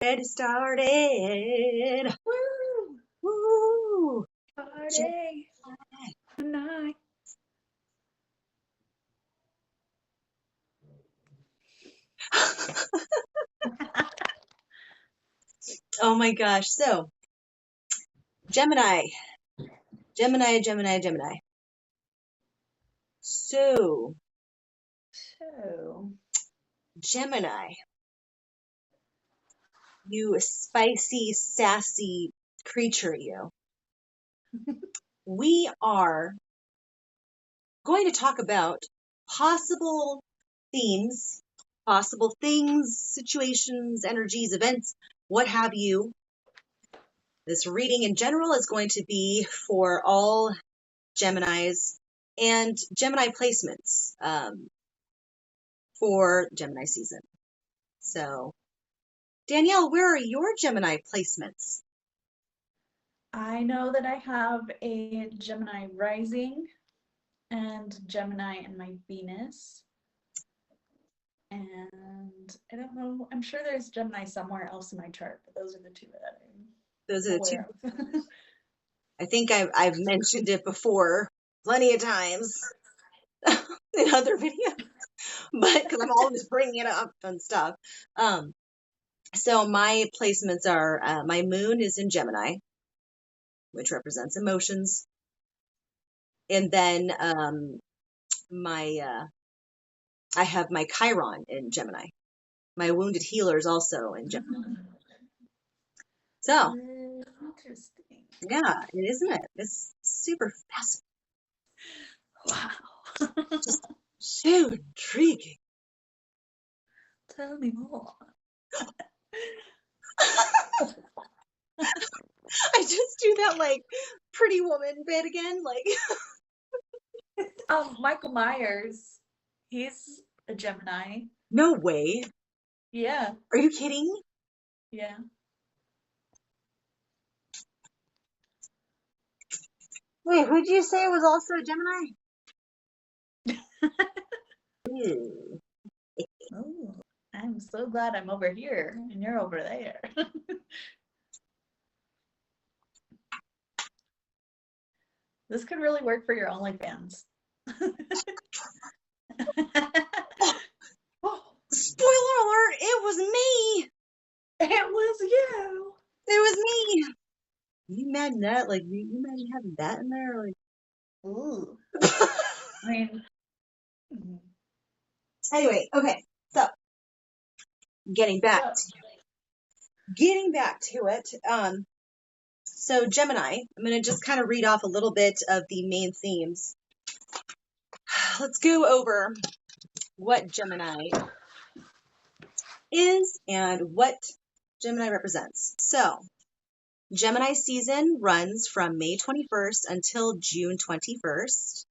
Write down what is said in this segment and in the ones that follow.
It started. Woo! Woo! Party tonight. Oh my gosh. So, Gemini. Gemini. So, So, Gemini, you spicy, sassy creature, you. We are going to talk about possible themes, possible things, situations, energies, events, what have you. This reading in general is going to be for all Geminis and Gemini placements for Gemini season. So, Danielle, where are your Gemini placements? I know that I have a Gemini rising and Gemini in my Venus. And I don't know, I'm sure there's Gemini somewhere else in my chart, but those are the two that Those are I'm the two. aware of. I think I've mentioned it before plenty of times in other videos, but because I'm always bringing it up and stuff. So my placements are my moon is in Gemini, which represents emotions, and then my I have my Chiron in Gemini. My wounded healer is also in Gemini. So Interesting. yeah, isn't it? It's super fascinating. Wow. Just so intriguing. Tell me more. I just do that like pretty woman bit again. Like, Michael Myers, he's a Gemini. no way. Yeah, Are you kidding? yeah. Wait, who'd you say was also a Gemini? Ew. Oh, I'm so glad I'm over here and you're over there. This could really work for your OnlyFans. Oh, Spoiler alert, it was me. it was you. It was me. You imagine that? Like, you imagine having that in there? Ooh. Like, I mean, mm, anyway, okay. So, getting back, so, getting back to it. So Gemini, I'm going to just kind of read off a little bit of the main themes. Let's go over what Gemini is and what Gemini represents. So, Gemini season runs from May 21st until June 21st.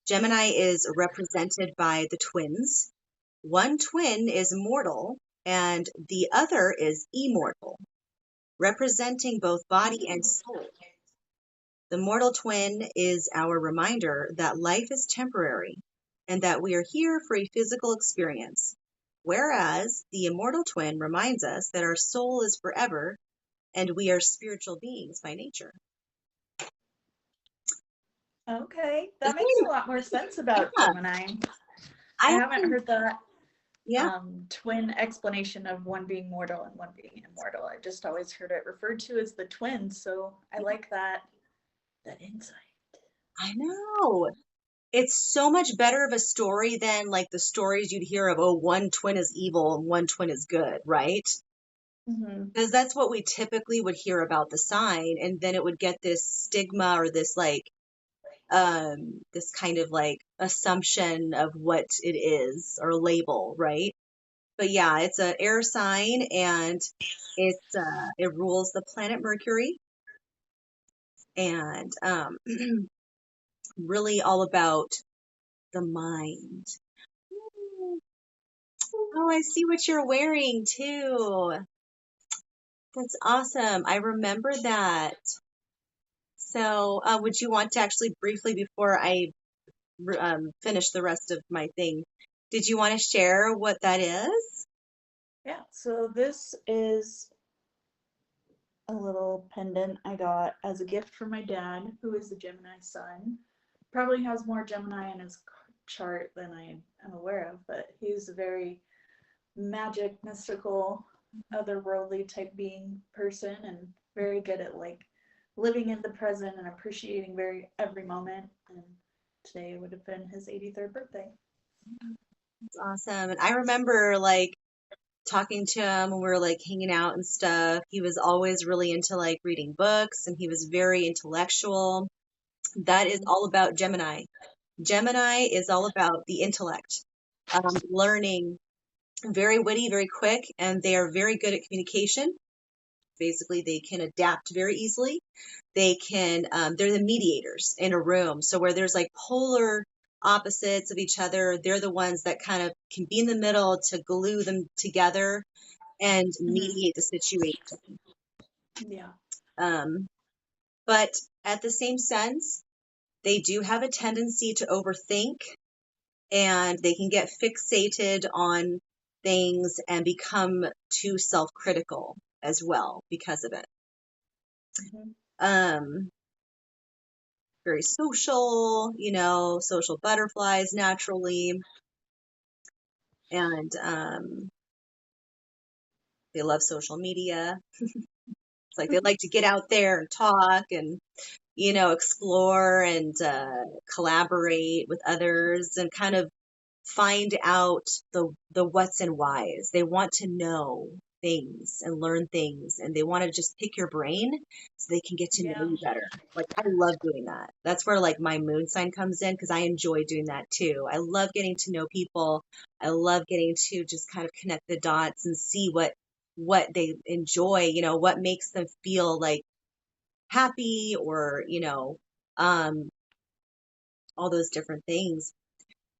Gemini is represented by the twins. One twin is mortal and the other is immortal, representing both body and soul. The mortal twin is our reminder that life is temporary and that we are here for a physical experience, whereas the immortal twin reminds us that our soul is forever and we are spiritual beings by nature. okay, that makes a Isn't lot more sense about Yeah, Gemini. I I haven't heard that yeah, twin explanation of one being mortal and one being immortal. I just always heard it referred to as the twins, so I like that insight. I know. It's so much better of a story than like the stories you'd hear of, oh, one twin is evil and one twin is good, right? Mm-hmm. Because that's what we typically would hear about the sign, and then it would get this stigma or this like this kind of like assumption of what it is or label, right? But yeah, it's an air sign and it rules the planet Mercury and really all about the mind. Oh, I see what you're wearing too. That's awesome. I remember that. So, would you want to actually briefly, before I finish the rest of my thing, did you want to share what that is? Yeah, so this is a little pendant I got as a gift from my dad, who is the Gemini sun. Probably has more Gemini in his chart than I am aware of, but he's a very magic, mystical, otherworldly type being person, and very good at like living in the present and appreciating every moment. And today would have been his 83rd birthday. It's awesome. And I remember like talking to him when we were like hanging out and stuff. He was always really into like reading books, and he was very intellectual. That is all about Gemini. Gemini is all about the intellect, learning, very witty, very quick, and they are very good at communication. Basically, they can adapt very easily. They can, they're the mediators in a room. So where there's like polar opposites of each other, they're the ones that kind of can be in the middle to glue them together and mediate the situation. Yeah. But at the same sense, they do have a tendency to overthink, and they can get fixated on things and become too self-critical as well because of it. Very social, social butterflies naturally. And they love social media. It's like they like to get out there and talk and, explore and collaborate with others and kind of find out the what's and whys. They want to know things and learn things, and they want to just pick your brain so they can get to know you better. Like, I love doing that. That's where like my moon sign comes in, because I enjoy doing that too. I love getting to know people. I love getting to just kind of connect the dots and see what they enjoy, what makes them feel like happy, or all those different things.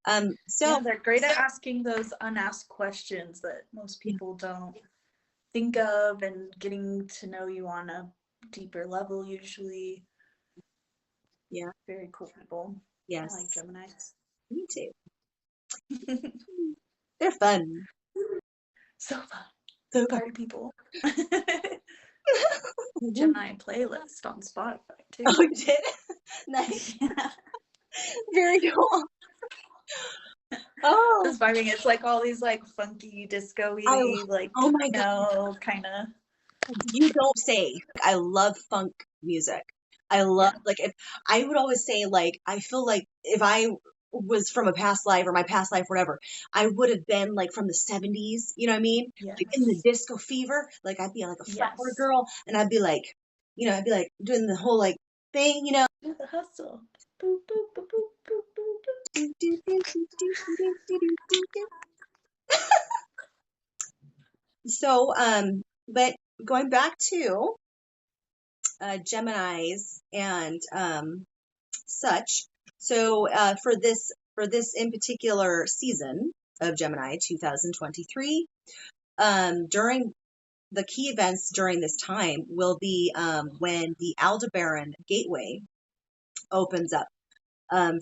Yeah, they're great at asking those unasked questions that most people don't think of, and getting to know you on a deeper level usually. Yeah. Very cool people. Yes. I like Geminis. Me too. They're fun. So fun. So Party people. Gemini playlist on Spotify too. Oh, you did? Nice. Yeah. Very cool. Oh. It's vibing. It's like all these like funky disco-y, like oh my God, kind of. You don't say. I love funk music. I love like if I would always say like I feel like if I was from a past life or my past life, whatever, I would have been like from the 70s. You know what I mean? Yes. Like in the disco fever. Like I'd be like a flower girl, and I'd be like, I'd be like doing the whole like thing, Do the hustle. Boop, boop, boop, boop, boop, boop. So, but going back to Geminis and such. So for this in particular season of Gemini 2023, during the key events during this time will be when the Aldebaran Gateway opens up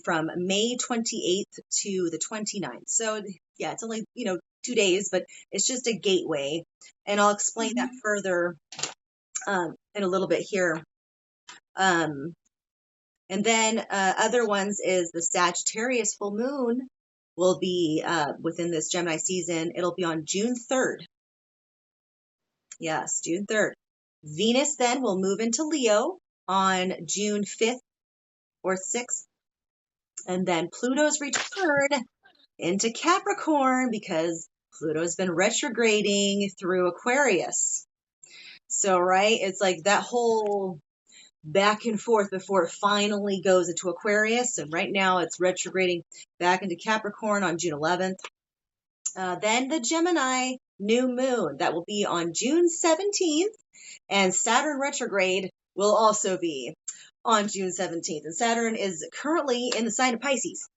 from May 28th to the 29th. So yeah, it's only 2 days, but it's just a gateway, and I'll explain that further in a little bit here. And then other ones is the Sagittarius full moon will be within this Gemini season. It'll be on June 3rd. Yes, June 3rd. Venus then will move into Leo on June 5th or 6th. And then Pluto's return into Capricorn, because Pluto's been retrograding through Aquarius. So, right, it's like that whole back and forth before it finally goes into Aquarius. And right now it's retrograding back into Capricorn on June 11th. Then the Gemini new moon, that will be on June 17th. And Saturn retrograde will also be on June 17th. And Saturn is currently in the sign of Pisces.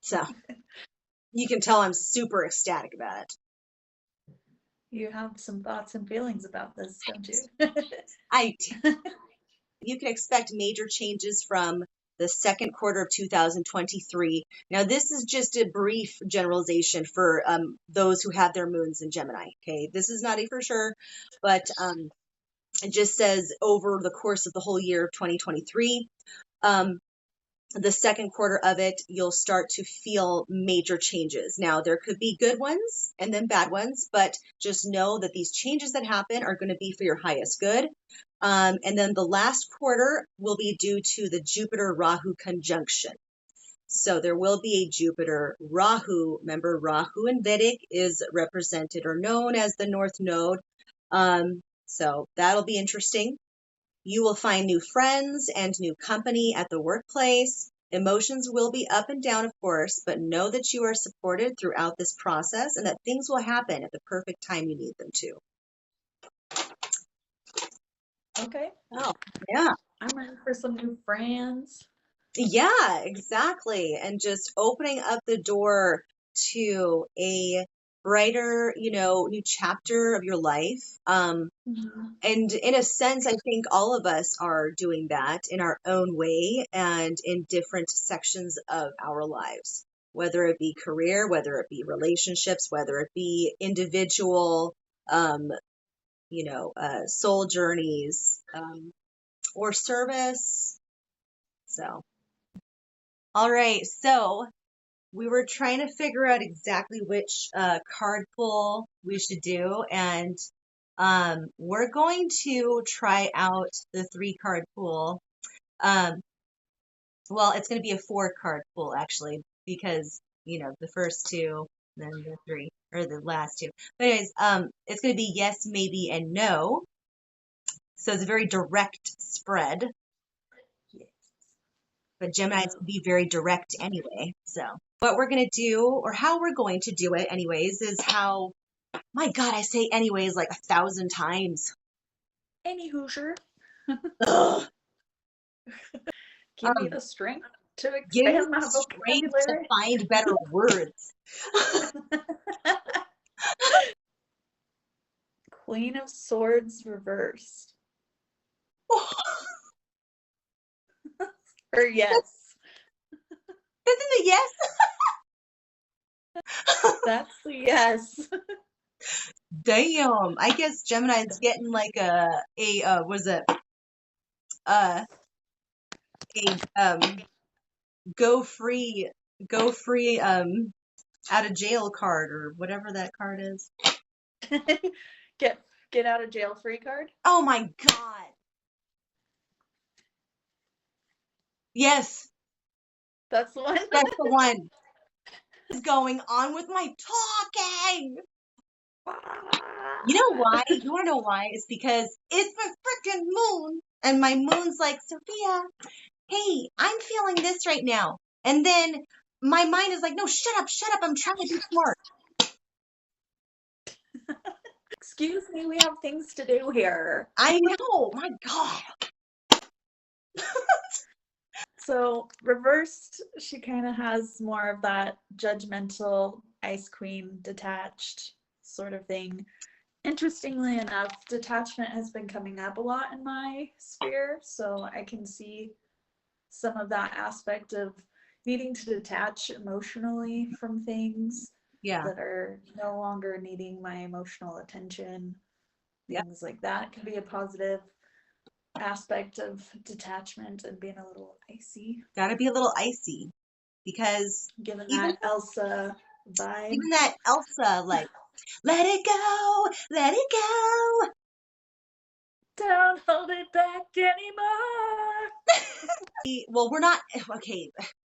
So you can tell I'm super ecstatic about it. You have some thoughts and feelings about this, don't you? You can expect major changes from the second quarter of 2023. Now, this is just a brief generalization for those who have their moons in Gemini. Okay, this is not a for sure, but it just says over the course of the whole year of 2023. The second quarter of it, you'll start to feel major changes. Now, there could be good ones and then bad ones, but just know that these changes that happen are going to be for your highest good. And then the last quarter will be due to the Jupiter-Rahu conjunction. So there will be a Jupiter-Rahu. Remember, Rahu in Vedic is represented or known as the North Node. So that'll be interesting. You will find new friends and new company at the workplace. Emotions will be up and down, of course, but know that you are supported throughout this process and that things will happen at the perfect time you need them to. Okay. Oh, yeah. I'm ready for some new friends. Yeah, exactly. And just opening up the door to a brighter, new chapter of your life. And in a sense, I think all of us are doing that in our own way and in different sections of our lives, whether it be career, whether it be relationships, whether it be individual, soul journeys, or service. So, all right. So we were trying to figure out exactly which card pull we should do, and we're going to try out the 3-card pool. Well, it's going to be a 4-card pool actually, because the first 2, then the 3, or the last 2. But anyways, it's going to be yes, maybe, and no. So it's a very direct spread. Yes. But Gemini's can be very direct anyway. So what we're going to do, or how we're going to do it anyways, is how, my God, I say anyways like 1,000 times. Any Hoosier. Ugh. Give me the strength to Give me expand my the strength to vocabulary. find better words. Queen of Swords reversed. Or yes. Isn't it yes? That's the yes. Damn. I guess Gemini's getting like was it go free out of jail card, or whatever that card is. Get out of jail free card. Oh my God. Yes. That's the one. That's the one. What's going on with my talking? You know why? You want to know why? It's because it's my freaking moon. And my moon's like, Sophia, hey, I'm feeling this right now. And then my mind is like, no, shut up. I'm trying to be smart. Excuse me, we have things to do here. I know. My God. So reversed, she kind of has more of that judgmental ice queen detached sort of thing. Interestingly enough, detachment has been coming up a lot in my sphere, so I can see some of that aspect of needing to detach emotionally from things that are no longer needing my emotional attention. Things like that can be a positive aspect of detachment and being a little icy. Gotta be a little icy, because given that Elsa vibe. Even that Elsa, like, let it go, let it go. Don't hold it back anymore. Well, we're not, okay,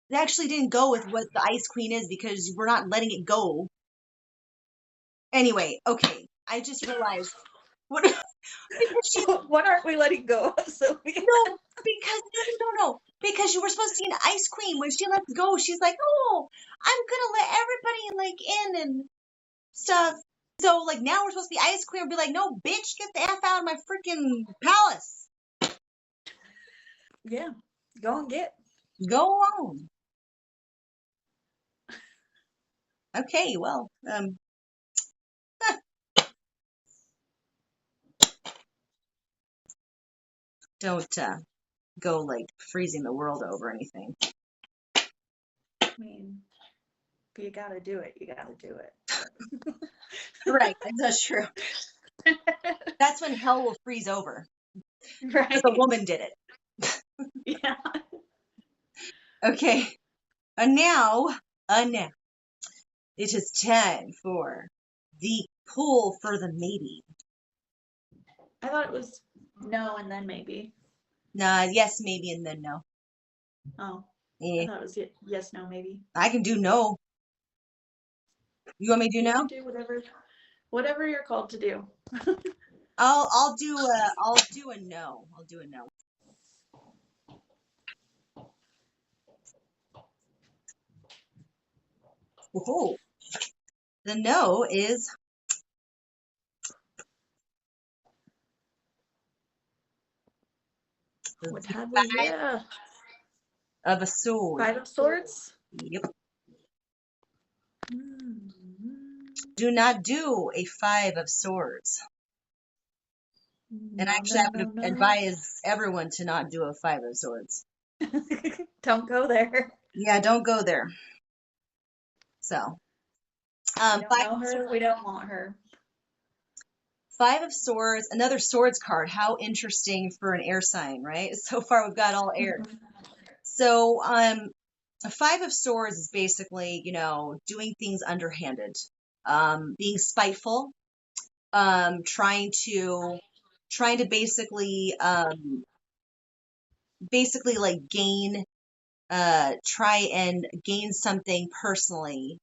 it actually didn't go with what the Ice Queen is, because we're not letting it go. Anyway, okay, I just realized, what aren't we letting go of, Sophia? No, because, no, because you were supposed to be an Ice Queen. When she lets go, she's like, oh, I'm gonna let everybody, like, in and stuff. So, like, now we're supposed to be Ice Queen and be like, no, bitch, get the F out of my freaking palace. Yeah, go and get. Go on. Okay, well, don't go like freezing the world over anything. I mean, if you gotta do it, you gotta do it. Right, that's true. That's when hell will freeze over. Right. Because a woman did it. Yeah. Okay. And now, it is time for the pull for the maybe. I thought it was no and then maybe. Nah, yes, maybe, and then no. Oh, I Eh, thought it was yes, no, maybe. I can do no. You want me to do You no? can do whatever you're called to do. I'll do a no. I'll do a no. Whoa. The no is What the have we five here? of a sword. 5 of Swords? Yep. Mm. Do not do a 5 of Swords. And No, actually, I no, would no, no. advise everyone to not do a 5 of Swords. Don't go there. Yeah, don't go there. So, We five don't know her. We don't want her. 5 of Swords, another swords card. How interesting for an air sign, right? So far, we've got all air. So, a 5 of Swords is basically, doing things underhanded, being spiteful, trying to basically like try and gain something personally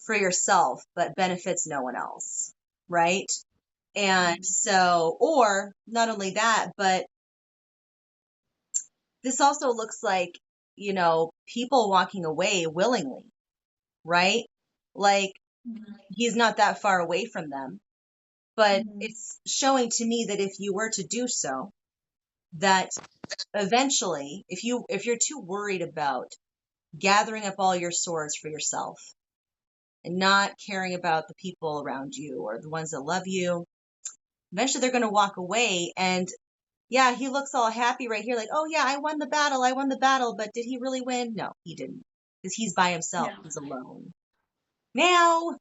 for yourself, but benefits no one else, right? And so, or not only that, but this also looks like, people walking away willingly, right? Like he's not that far away from them, but it's showing to me that if you were to do so, that eventually, if you're too worried about gathering up all your swords for yourself and not caring about the people around you or the ones that love you, eventually they're going to walk away. And yeah, he looks all happy right here, like, oh yeah, I won the battle, but did he really win? No, he didn't, because he's by himself, Yeah. he's alone. Now,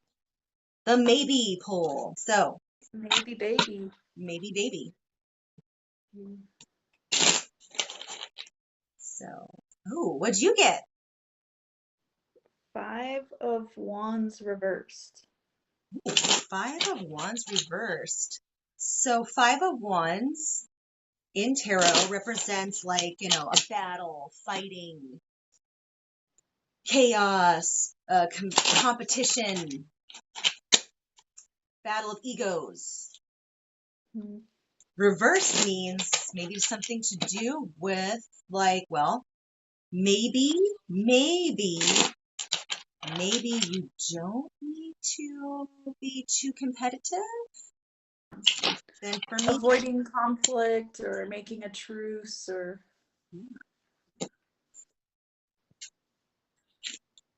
the maybe poll. So, Maybe baby. maybe baby. So, oh, what'd you get? 5 of Wands reversed. 5 of Wands reversed. So, 5 of Wands in tarot represents like, a battle, fighting, chaos, competition, battle of egos. Mm. Reverse means maybe something to do with like, well, maybe you don't need to be too competitive. Then for me, Avoiding conflict or making a truce or.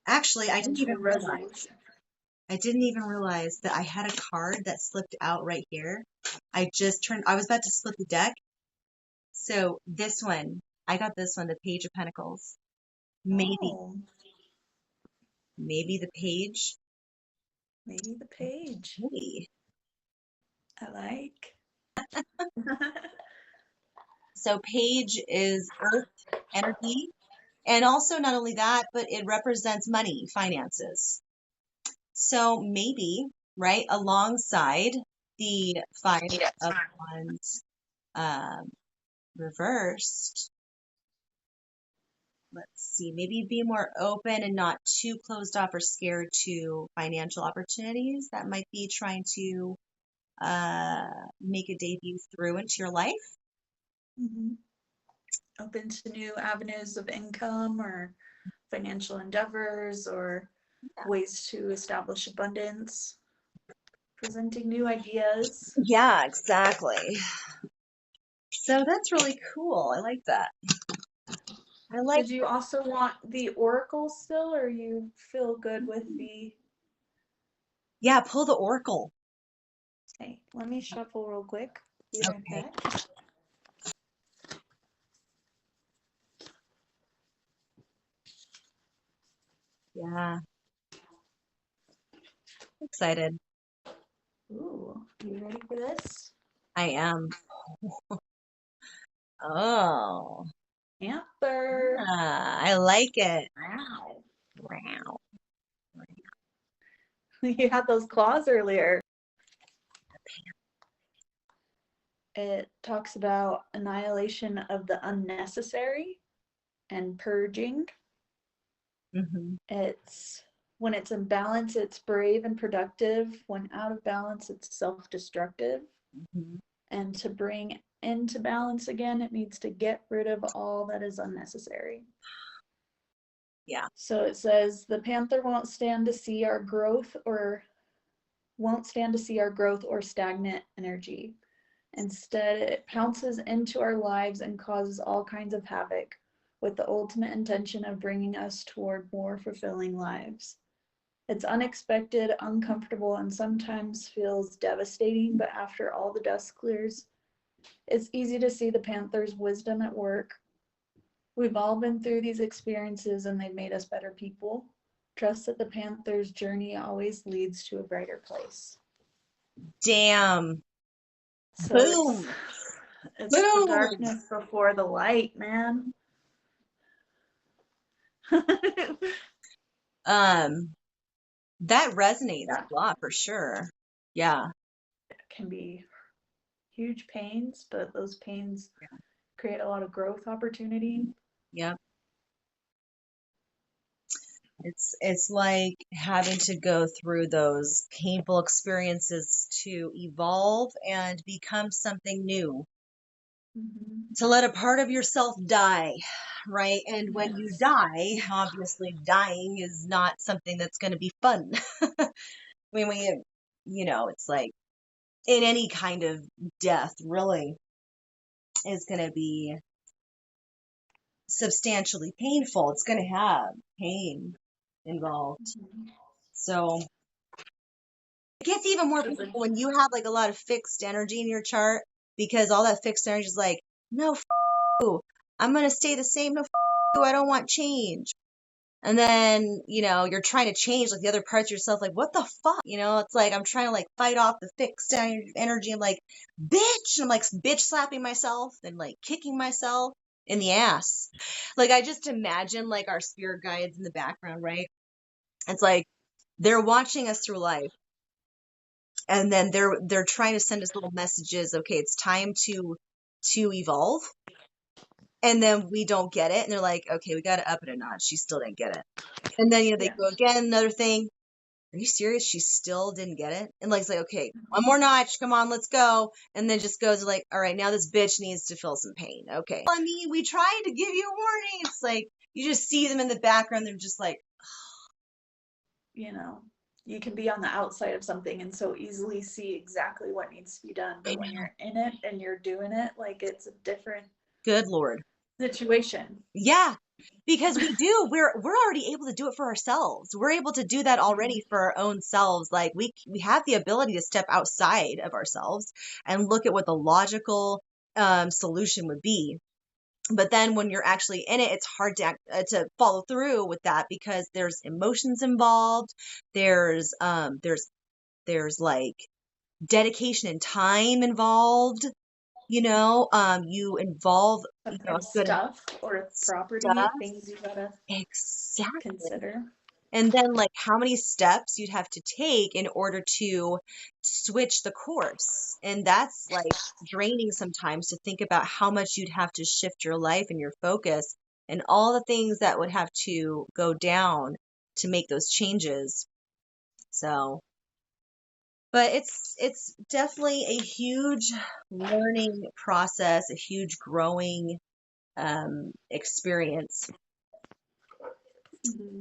actually, Resolution. I didn't even realize that I had a card that slipped out right here. I was about to split the deck. So this one, I got this one, the Page of Pentacles. Maybe, Oh, maybe the page. maybe the page. Maybe. I like. So page is earth energy. And also not only that, but it represents money, finances. So maybe, right, alongside the 5 of Wands reversed, let's see, maybe be more open and not too closed off or scared to financial opportunities that might be trying to make a debut through into your life. Mm-hmm. Open to new avenues of income or financial endeavors or ways to establish abundance. Presenting new ideas. Yeah, exactly. So that's really cool. I like that. I like Did you also want the oracle still, or you feel good with the? Yeah, pull the oracle. Okay, let me shuffle real quick. Be right Okay. back. Yeah. Excited. Ooh, you ready for this? I am. Oh. Panther. I like it. Wow. Wow. You had those claws earlier. It talks about annihilation of the unnecessary and purging. Mm-hmm. It's when it's in balance, it's brave and productive. When out of balance, it's self destructive. Mm-hmm. And to bring into balance again, it needs to get rid of all that is unnecessary. Yeah. So it says the panther won't stand to see our growth or stagnant energy. Instead, it pounces into our lives and causes all kinds of havoc with the ultimate intention of bringing us toward more fulfilling lives. It's unexpected, uncomfortable, and sometimes feels devastating, but after all the dust clears, it's easy to see the panther's wisdom at work. We've all been through these experiences and they've made us better people. Trust that the panther's journey always leads to a brighter place. Damn. So Boom. it's the Boom. darkness before the light, man. That resonates Yeah, a lot for sure. Yeah. it can be huge pains, but those pains create a lot of growth opportunity. Yep. It's like having to go through those painful experiences to evolve and become something new. Mm-hmm. To let a part of yourself die, right? And when you Yes. die, obviously dying is not something that's going to be fun. When it's like in any kind of death, really, is going to be substantially painful. It's going to have pain involved. Mm-hmm. So it gets even more So painful when you have like a lot of fixed energy in your chart because all that fixed energy is like, no, you. I'm going to stay the same. No, you. I don't want change. And then, you're trying to change like the other parts of yourself, like, what the fuck? It's like I'm trying to like fight off the fixed energy. I'm like, bitch. I'm like bitch slapping myself and like kicking myself in the ass. Like, I just imagine like our spirit guides in the background, right? It's like they're watching us through life. And then they're trying to send us little messages. Okay, it's time to evolve. And then we don't get it. And they're like, okay, we got to up it a notch. She still didn't get it. And then, they yeah. go again, another thing. Are you serious? She still didn't get it? And like, it's like, okay, one more notch. Come on, let's go. And then just goes like, all right, now this bitch needs to feel some pain. Okay. Well, I mean, we tried to give you a warning. It's like, you just see them in the background. They're just like, You know, you can be on the outside of something and so easily see exactly what needs to be done. But when you're in it and you're doing it, like it's a different good Lord. situation. Yeah. Because we're already able to do it for ourselves. We're able to do that already for our own selves. Like we have the ability to step outside of ourselves and look at what the logical solution would be. But then when you're actually in it, it's hard to follow through with that because there's emotions involved. There's like dedication and time involved. You involve a Sometimes good stuff or property, stuff. things you gotta Exactly. consider. And then like how many steps you'd have to take in order to switch the course. And that's like draining sometimes to think about how much you'd have to shift your life and your focus and all the things that would have to go down to make those changes. So, but it's definitely a huge learning process, a huge growing experience. Mm-hmm.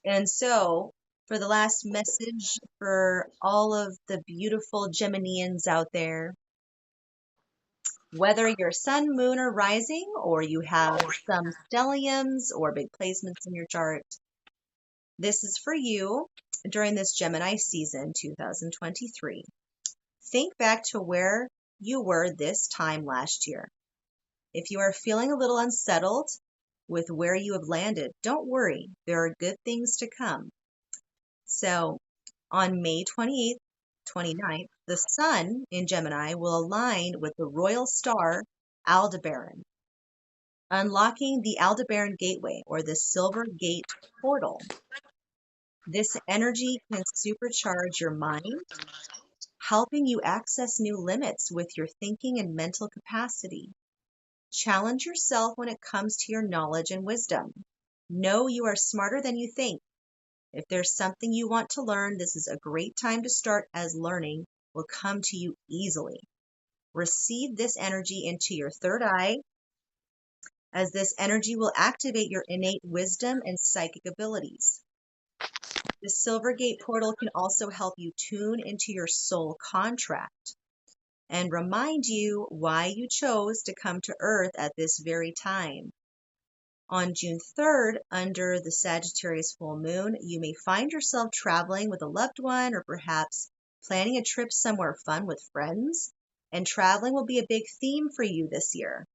And so, for the last message for all of the beautiful Geminians out there, whether you're sun, moon, or rising, or you have some stelliums or big placements in your chart, this is for you during this Gemini season 2023. Think back to where you were this time last year. If you are feeling a little unsettled, with where you have landed. Don't worry, there are good things to come. So on May 28th, 29th, the sun in Gemini will align with the royal star Aldebaran, unlocking the Aldebaran gateway or the silver gate portal. This energy can supercharge your mind, helping you access new limits with your thinking and mental capacity. Challenge yourself when it comes to your knowledge and wisdom. Know you are smarter than you think. If there's something you want to learn, this is a great time to start, as learning will come to you easily. Receive this energy into your third eye, as this energy will activate your innate wisdom and psychic abilities. The Silvergate portal can also help you tune into your soul contract and remind you why you chose to come to Earth at this very time. On June 3rd, under the Sagittarius full moon, you may find yourself traveling with a loved one or perhaps planning a trip somewhere fun with friends, and traveling will be a big theme for you this year.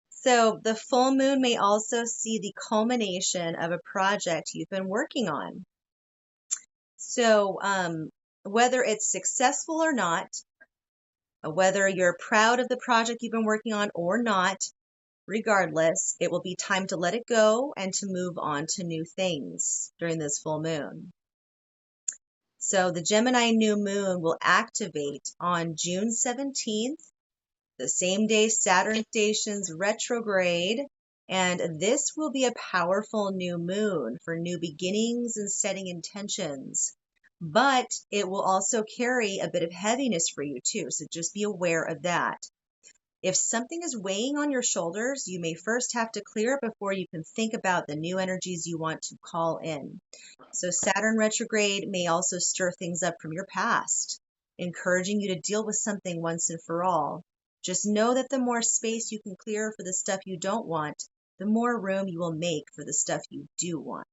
So the full moon may also see the culmination of a project you've been working on. So whether it's successful or not, whether you're proud of the project you've been working on or not, regardless, it will be time to let it go and to move on to new things during this full moon. So the Gemini new moon will activate on June 17th, the same day Saturn stations retrograde, and this will be a powerful new moon for new beginnings and setting intentions. But it will also carry a bit of heaviness for you too, so just be aware of that. If something is weighing on your shoulders, you may first have to clear it before you can think about the new energies you want to call in. So Saturn retrograde may also stir things up from your past, encouraging you to deal with something once and for all. Just know that the more space you can clear for the stuff you don't want, the more room you will make for the stuff you do want.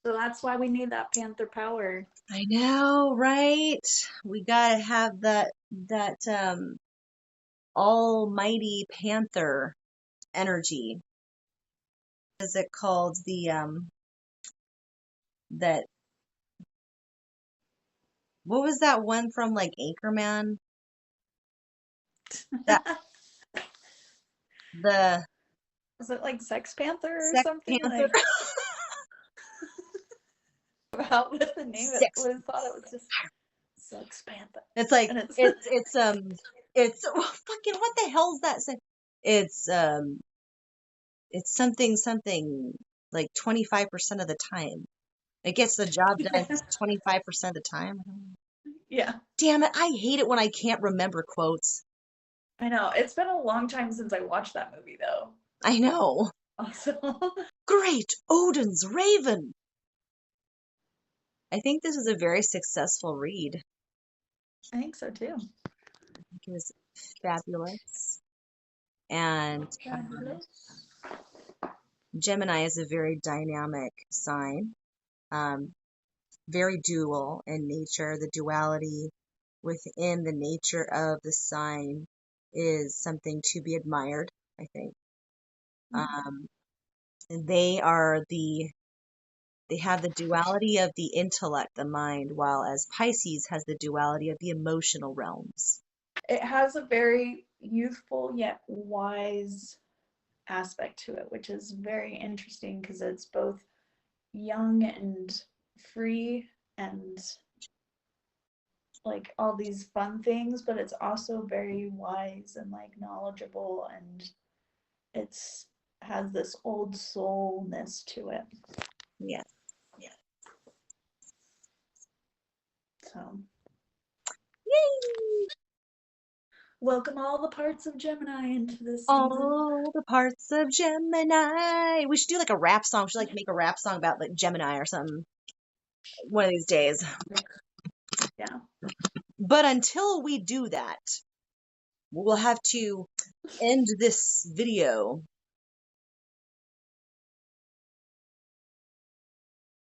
So that's why we need that Panther power. I know, right? We gotta have that almighty Panther energy. Is it called that what was that one from like Anchorman? That the Is it like Sex Panther or Sex something? Panther? Like, about what the name it Sex. was, thought it was just Sex Panther. It's like And it's fucking what the hell's that? It's something like 25% of the time. It gets the job done 25% of the time. Yeah. Damn it, I hate it when I can't remember quotes. I know. It's been a long time since I watched that movie, though. I know. Also. Great Odin's Raven. I think this was a very successful read. I think so too. I think it was fabulous. And Gemini is a very dynamic sign, very dual in nature. The duality within the nature of the sign is something to be admired, I think. And they have the duality of the intellect, the mind, while as Pisces has the duality of the emotional realms. It has a very youthful yet wise aspect to it, which is very interesting because it's both young and free and like all these fun things, but it's also very wise and like knowledgeable, and it's has this old soulness to it. Yes. So Yay! welcome all the parts of Gemini into this season. All the parts of Gemini. We should do like a rap song. We should like make a rap song about like Gemini or something one of these days. Yeah. But until we do that, we'll have to end this video